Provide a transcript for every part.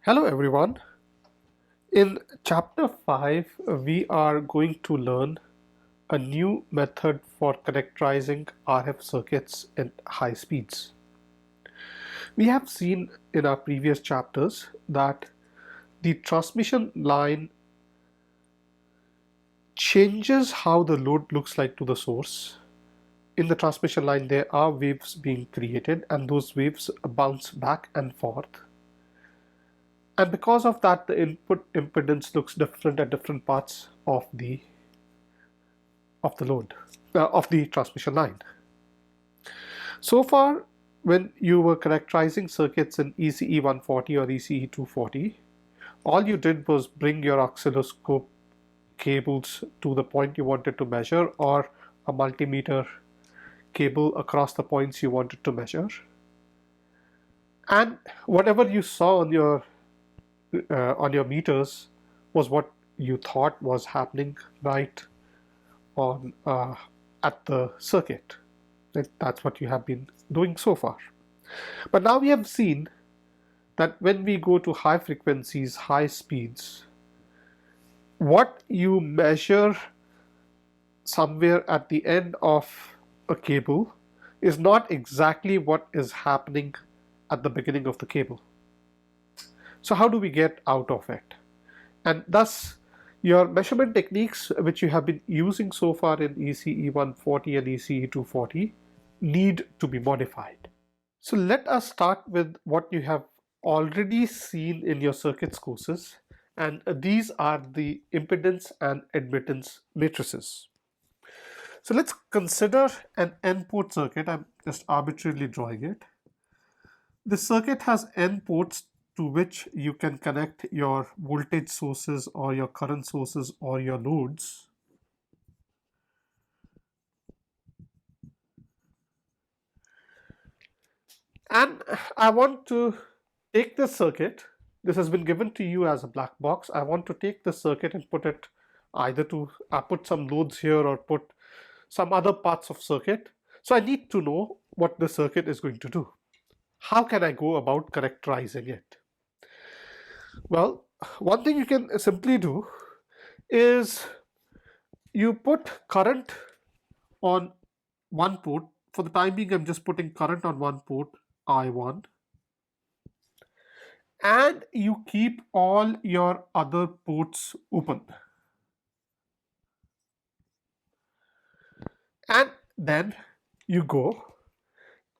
Hello everyone. In chapter 5, we are going to learn a new method for characterizing RF circuits at high speeds. We have seen in our previous chapters that the transmission line changes how the load looks like to the source. In the transmission line, there are waves being created, and those waves bounce back and forth. And because of that, the input impedance looks different at different parts of the load of the transmission line. So far, when you were characterizing circuits in ECE 140 or ECE 240, all you did was bring your oscilloscope cables to the point you wanted to measure, or a multimeter cable across the points you wanted to measure, and whatever you saw on your meters was what you thought was happening right on at the circuit. That's what you have been doing so far. But now we have seen that when we go to high frequencies, high speeds, what you measure somewhere at the end of a cable is not exactly what is happening at the beginning of the cable. So how do we get out of it? And thus, your measurement techniques which you have been using so far in ECE 140 and ECE 240 need to be modified. So let us start with what you have already seen in your circuits courses, and these are the impedance and admittance matrices. So let's consider an N-port circuit. I'm just arbitrarily drawing it. This circuit has N ports to which you can connect your voltage sources or your current sources or your loads. And I want to take this circuit. This has been given to you as a black box. I want to take this circuit and put it either to put some loads here or put some other parts of circuit. So I need to know what the circuit is going to do. How can I go about characterizing it? Well, one thing you can simply do is you put current on one port. For the time being, I'm just putting current on one port, I1, and you keep all your other ports open. And then you go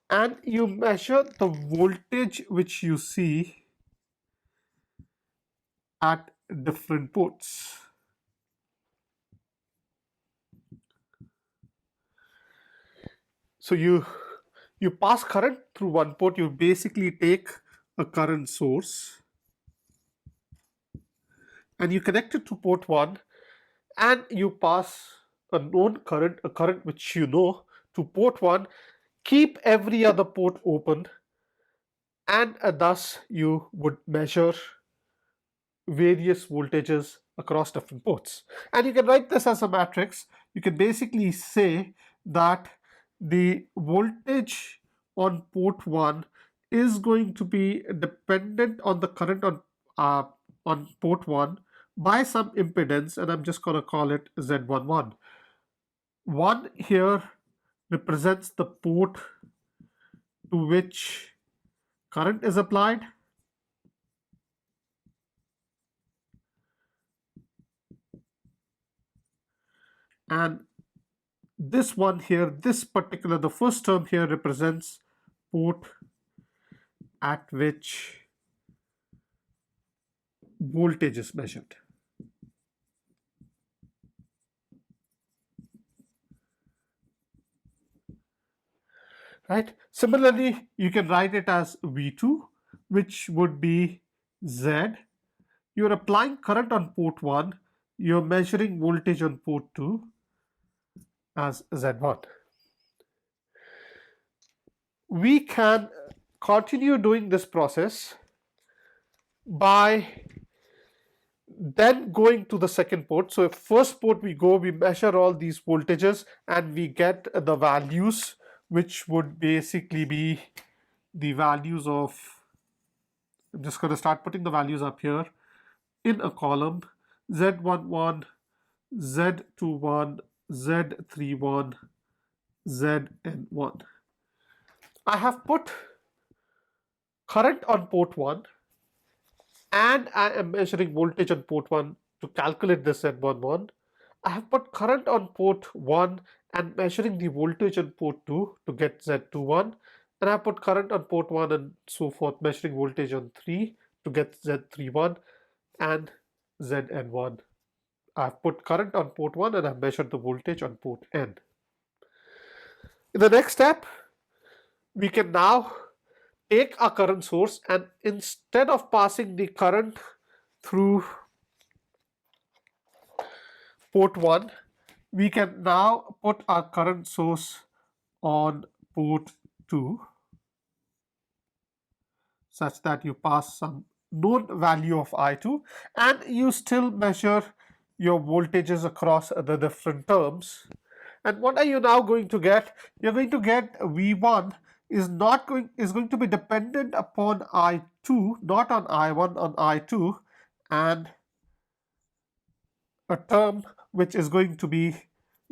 and you measure the voltage which you see at different ports. So you pass current through one port. You basically take a current source and you connect it to port 1, and you pass a known current, a current which you know, to port 1, keep every other port open, and thus you would measure various voltages across different ports. And you can write this as a matrix. You can basically say that the voltage on port 1 is going to be dependent on the current on port 1 by some impedance, and I'm just going to call it Z11. 1 here represents the port to which current is applied, and this one here, the first term here represents port at which voltage is measured. Right? Similarly, you can write it as V2, which would be Z. You're applying current on port 1, you're measuring voltage on port 2 as Z1. We can continue doing this process by then going to the second port. So if first port we go, we measure all these voltages and we get the values, which would basically be the values of I'm just going to start putting the values up here in a column: Z11, Z21, Z31, Zn1. I have put current on port 1 and I am measuring voltage on port 1 to calculate this Z11. I have put current on port 1 and measuring the voltage on port 2 to get Z21, and I put current on port 1 and so forth, measuring voltage on 3 to get Z31 and Zn1. I've put current on port 1 and I've measured the voltage on port N. In the next step, we can now take a current source and instead of passing the current through port 1, we can now put our current source on port 2 such that you pass some known value of I2 and you still measure your voltages across the different terms. And what are you now going to get? You're going to get V1 is going to be dependent upon I2, not on I1, on I2, and a term which is going to be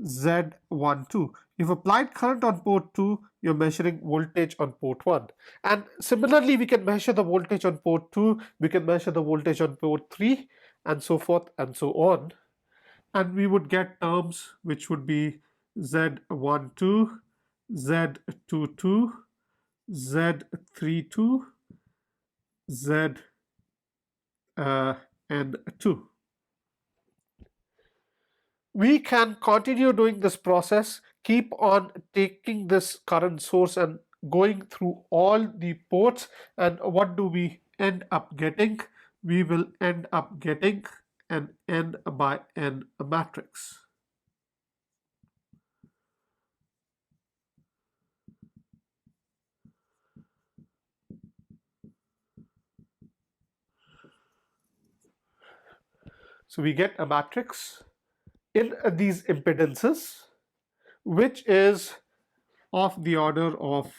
Z12. You've applied current on port 2, you're measuring voltage on port 1. And similarly, we can measure the voltage on port 2, we can measure the voltage on port 3, and so forth and so on. And we would get terms which would be Z12, Z22, Z32, Zn2. We can continue doing this process, keep on taking this current source and going through all the ports, and what do we end up getting? We will end up getting an n by n matrix. So we get a matrix in these impedances which is of the order of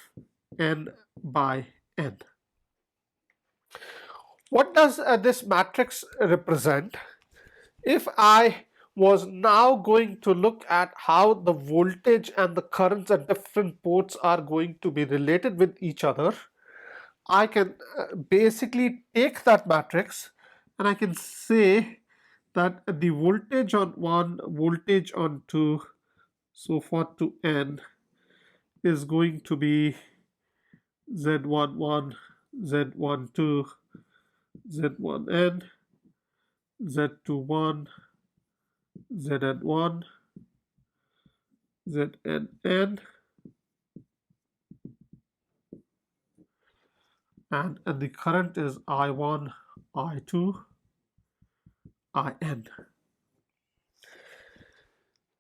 n by n. What does this matrix represent? If I was now going to look at how the voltage and the currents at different ports are going to be related with each other, I can basically take that matrix and I can say that the voltage on 1, voltage on 2, so forth to n is going to be Z11, Z12, Z1n, Z21, Zn1, Znn, and the current is I1, I2, In.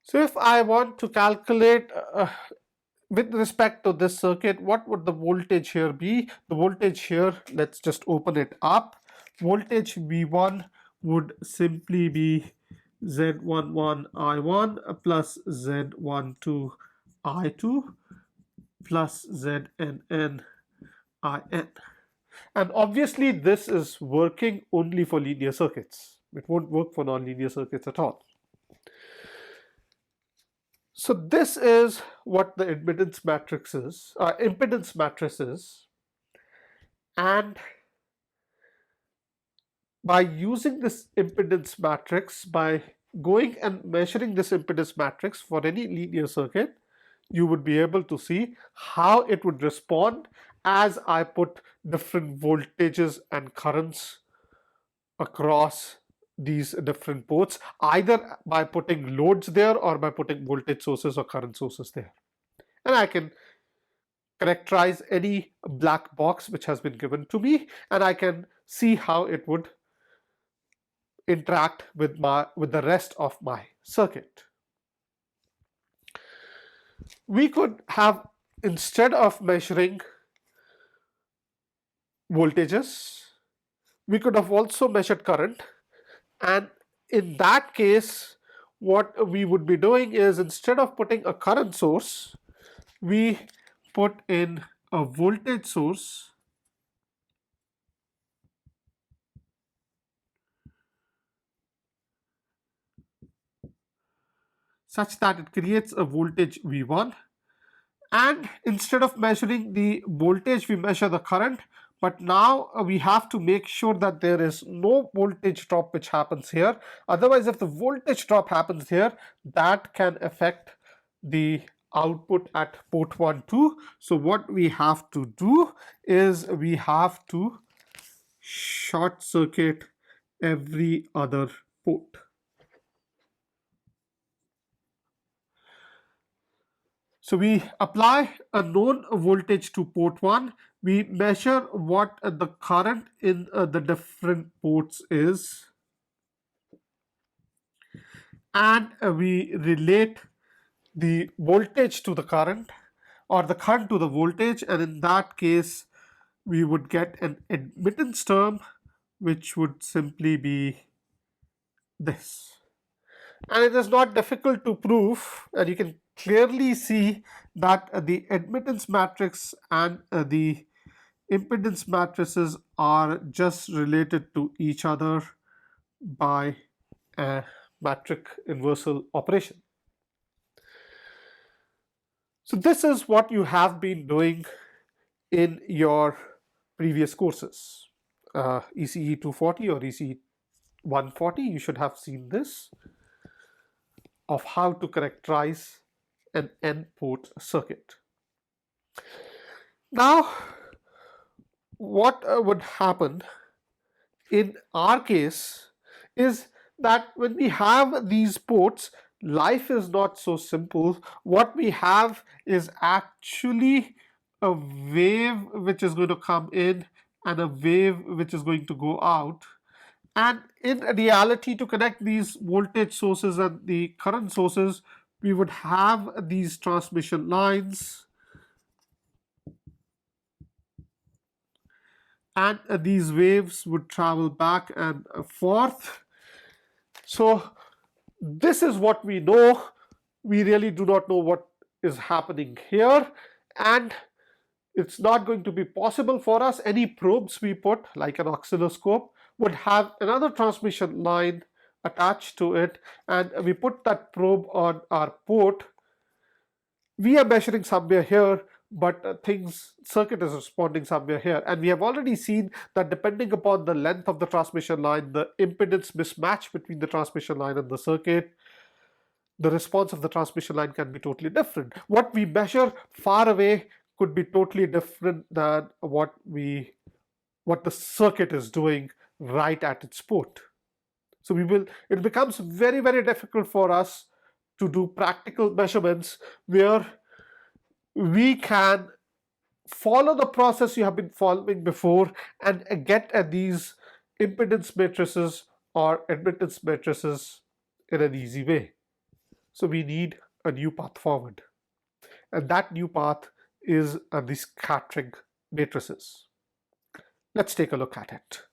So if I want to calculate with respect to this circuit, what would the voltage here be? The voltage here, let's just open it up. Voltage V1 would simply be Z11 I1 plus Z12 I2 plus Znn In. And obviously this is working only for linear circuits. It won't work for nonlinear circuits at all. So this is what the impedance matrix is, and by using this impedance matrix, by going and measuring this impedance matrix for any linear circuit, you would be able to see how it would respond as I put different voltages and currents across these different ports, either by putting loads there or by putting voltage sources or current sources there. And I can characterize any black box which has been given to me, and I can see how it would interact with the rest of my circuit. We could have, instead of measuring voltages, we could have also measured current, and in that case what we would be doing is, instead of putting a current source, we put in a voltage source such that it creates a voltage V1, and instead of measuring the voltage we measure the current, but now we have to make sure that there is no voltage drop which happens here. Otherwise, if the voltage drop happens here, that can affect the output at port 1 too. So what we have to do is we have to short circuit every other port. So we apply a known voltage to port 1. We measure what the current in the different ports is, and we relate the voltage to the current or the current to the voltage, and in that case we would get an admittance term which would simply be this. And it is not difficult to prove, and you can clearly see that the admittance matrix and the impedance matrices are just related to each other by a matrix inversal operation. So this is what you have been doing in your previous courses. ECE 240 or ECE 140, you should have seen this, of how to characterize an N-port circuit. Now, what would happen in our case is that when we have these ports, life is not so simple. What we have is actually a wave which is going to come in and a wave which is going to go out. And in reality, to connect these voltage sources and the current sources, we would have these transmission lines, and these waves would travel back and forth. So this is what we know. We really do not know what is happening here, and it's not going to be possible for us. Any probes we put, like an oscilloscope, would have another transmission line attached to it, and we put that probe on our port. We are measuring somewhere here, but circuit is responding somewhere here, and we have already seen that depending upon the length of the transmission line, the impedance mismatch between the transmission line and the circuit, the response of the transmission line can be totally different. What we measure far away could be totally different than what the circuit is doing right at its port. So it becomes very, very difficult for us to do practical measurements where we can follow the process you have been following before and get at these impedance matrices or admittance matrices in an easy way. So we need a new path forward, and that new path is the scattering matrices. Let's take a look at it.